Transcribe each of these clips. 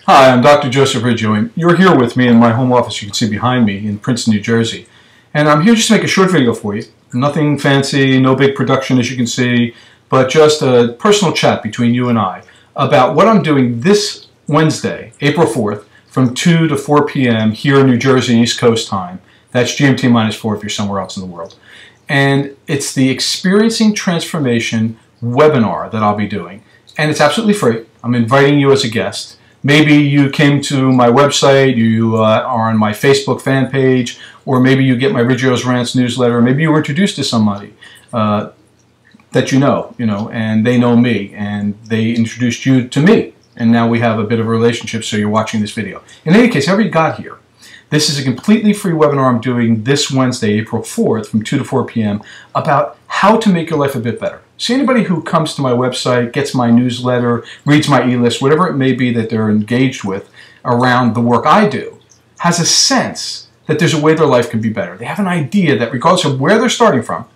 Hi, I'm Dr. Joseph Riggio, and you're here with me in my home office. You can see behind me in Princeton, New Jersey. And I'm here just to make a short video for you. Nothing fancy, no big production as you can see, but just a personal chat between you and I about what I'm doing this Wednesday, April 4th, from 2 to 4 p.m. here in New Jersey, East Coast time. That's GMT -4 if you're somewhere else in the world. And it's the Experiencing Transformation webinar that I'll be doing. And it's absolutely free. I'm inviting you as a guest. Maybe you came to my website, you are on my Facebook fan page, or maybe you get my Riggio's Rants newsletter. Maybe you were introduced to somebody that you know, and they know me, and they introduced you to me, and now we have a bit of a relationship, so you're watching this video. In any case, however you got here, this is a completely free webinar I'm doing this Wednesday, April 4th, from 2 to 4 p.m. about how to make your life a bit better. See, anybody who comes to my website, gets my newsletter, reads my e-list, whatever it may be that they're engaged with around the work I do, has a sense that there's a way their life can be better. They have an idea that regardless of where they're starting from,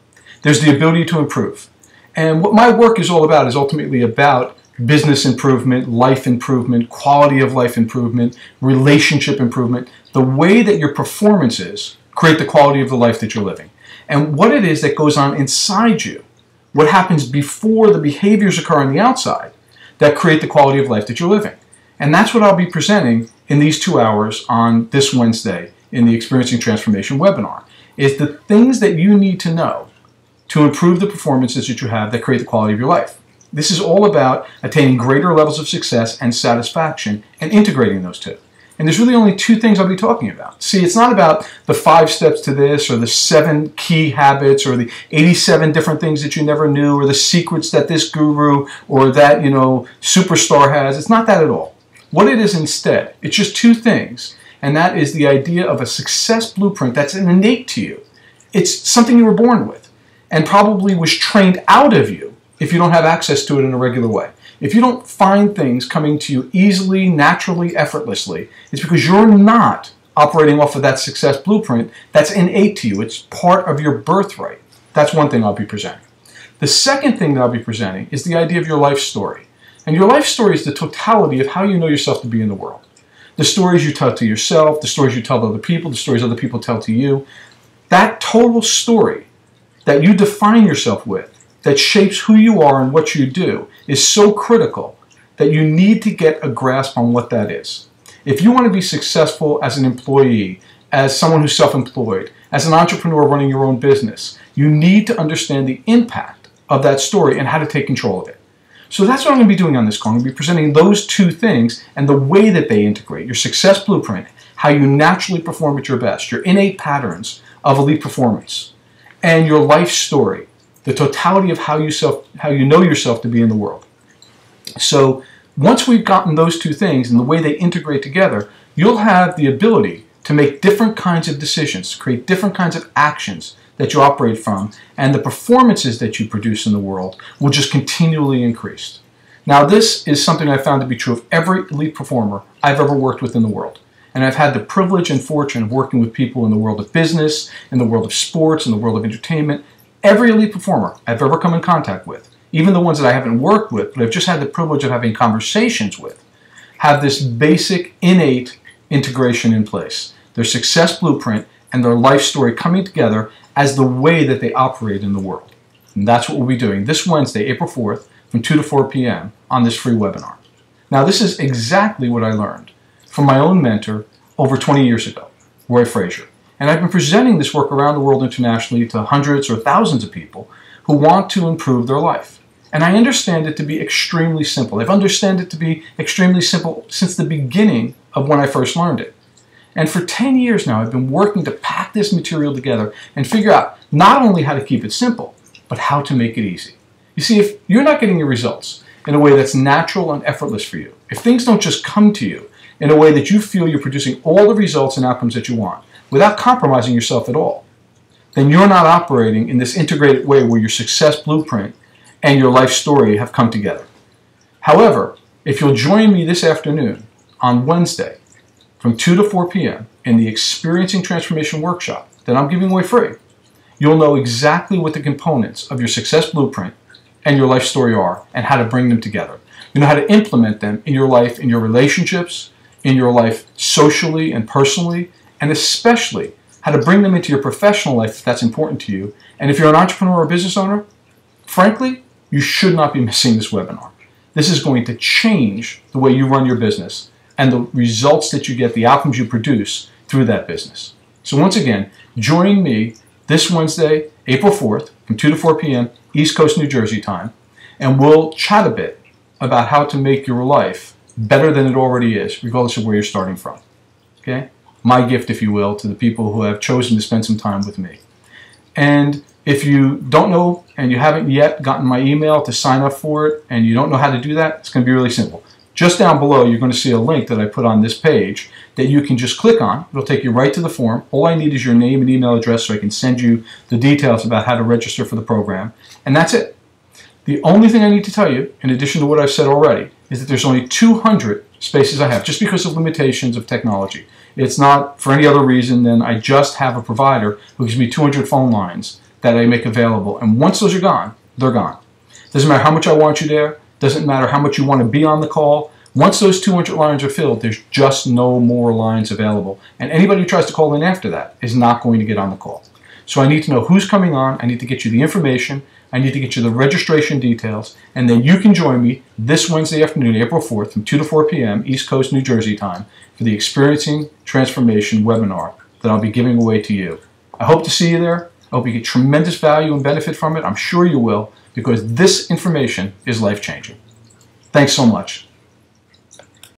there's the ability to improve. And what my work is all about is ultimately about business improvement, life improvement, quality of life improvement, relationship improvement, the way that your performances create the quality of the life that you're living. And what it is that goes on inside you, what happens before the behaviors occur on the outside that create the quality of life that you're living. And that's what I'll be presenting in these 2 hours on this Wednesday in the Experiencing Transformation webinar, is the things that you need to know to improve the performances that you have that create the quality of your life. This is all about attaining greater levels of success and satisfaction and integrating those two. And there's really only 2 things I'll be talking about. See, it's not about the 5 steps to this or the 7 key habits or the 87 different things that you never knew or the secrets that this guru or that, superstar has. It's not that at all. What it is instead, it's just 2 things, and that is the idea of a success blueprint that's innate to you. It's something you were born with and probably was trained out of you if you don't have access to it in a regular way. If you don't find things coming to you easily, naturally, effortlessly, it's because you're not operating off of that success blueprint that's innate to you. It's part of your birthright. That's one thing I'll be presenting. The second thing that I'll be presenting is the idea of your life story. And your life story is the totality of how you know yourself to be in the world. The stories you tell to yourself, the stories you tell to other people, the stories other people tell to you. That total story that you define yourself with, that shapes who you are and what you do, is so critical that you need to get a grasp on what that is. If you want to be successful as an employee, as someone who's self-employed, as an entrepreneur running your own business, you need to understand the impact of that story and how to take control of it. So that's what I'm going to be doing on this call. I'm going to be presenting those 2 things and the way that they integrate. Your success blueprint, how you naturally perform at your best, your innate patterns of elite performance, and your life story, the totality of how you know yourself to be in the world. So once we've gotten those 2 things and the way they integrate together, you'll have the ability to make different kinds of decisions, create different kinds of actions that you operate from, and the performances that you produce in the world will just continually increase. Now, this is something I found to be true of every elite performer I've ever worked with in the world. And I've had the privilege and fortune of working with people in the world of business, in the world of sports, in the world of entertainment. Every elite performer I've ever come in contact with, even the ones that I haven't worked with, but I've just had the privilege of having conversations with, have this basic, innate integration in place. Their success blueprint and their life story coming together as the way that they operate in the world. And that's what we'll be doing this Wednesday, April 4th, from 2 to 4 p.m. on this free webinar. Now, this is exactly what I learned from my own mentor over 20 years ago, Roy Frazier. And I've been presenting this work around the world internationally to hundreds or thousands of people who want to improve their life. And I understand it to be extremely simple. I've understood it to be extremely simple since the beginning of when I first learned it. And for 10 years now, I've been working to pack this material together and figure out not only how to keep it simple, but how to make it easy. You see, if you're not getting your results in a way that's natural and effortless for you, if things don't just come to you in a way that you feel you're producing all the results and outcomes that you want, without compromising yourself at all, then you're not operating in this integrated way where your success blueprint and your life story have come together. However, if you'll join me this afternoon on Wednesday from 2 to 4 p.m. in the Experiencing Transformation workshop that I'm giving away free, you'll know exactly what the components of your success blueprint and your life story are and how to bring them together. You know how to implement them in your life, in your relationships, in your life socially and personally, and especially how to bring them into your professional life if that's important to you. And if you're an entrepreneur or business owner, frankly, you should not be missing this webinar. This is going to change the way you run your business and the results that you get, the outcomes you produce through that business. So once again, join me this Wednesday, April 4th, from 2 to 4 p.m. East Coast, New Jersey time, and we'll chat a bit about how to make your life better than it already is, regardless of where you're starting from. Okay? My gift, if you will, to the people who have chosen to spend some time with me. And if you don't know and you haven't yet gotten my email to sign up for it and you don't know how to do that, it's going to be really simple. Just down below, you're going to see a link that I put on this page that you can just click on. It'll take you right to the form. All I need is your name and email address so I can send you the details about how to register for the program. And that's it. The only thing I need to tell you, in addition to what I've said already, is that there's only 200 spaces I have, just because of limitations of technology. It's not for any other reason than I just have a provider who gives me 200 phone lines that I make available. And once those are gone, they're gone. Doesn't matter how much I want you there. Doesn't matter how much you want to be on the call. Once those 200 lines are filled, there's just no more lines available. And anybody who tries to call in after that is not going to get on the call. So I need to know who's coming on. I need to get you the information. I need to get you the registration details. And then you can join me this Wednesday afternoon, April 4th, from 2 to 4 p.m. East Coast, New Jersey time for the Experiencing Transformation webinar that I'll be giving away to you. I hope to see you there. I hope you get tremendous value and benefit from it. I'm sure you will, because this information is life-changing. Thanks so much.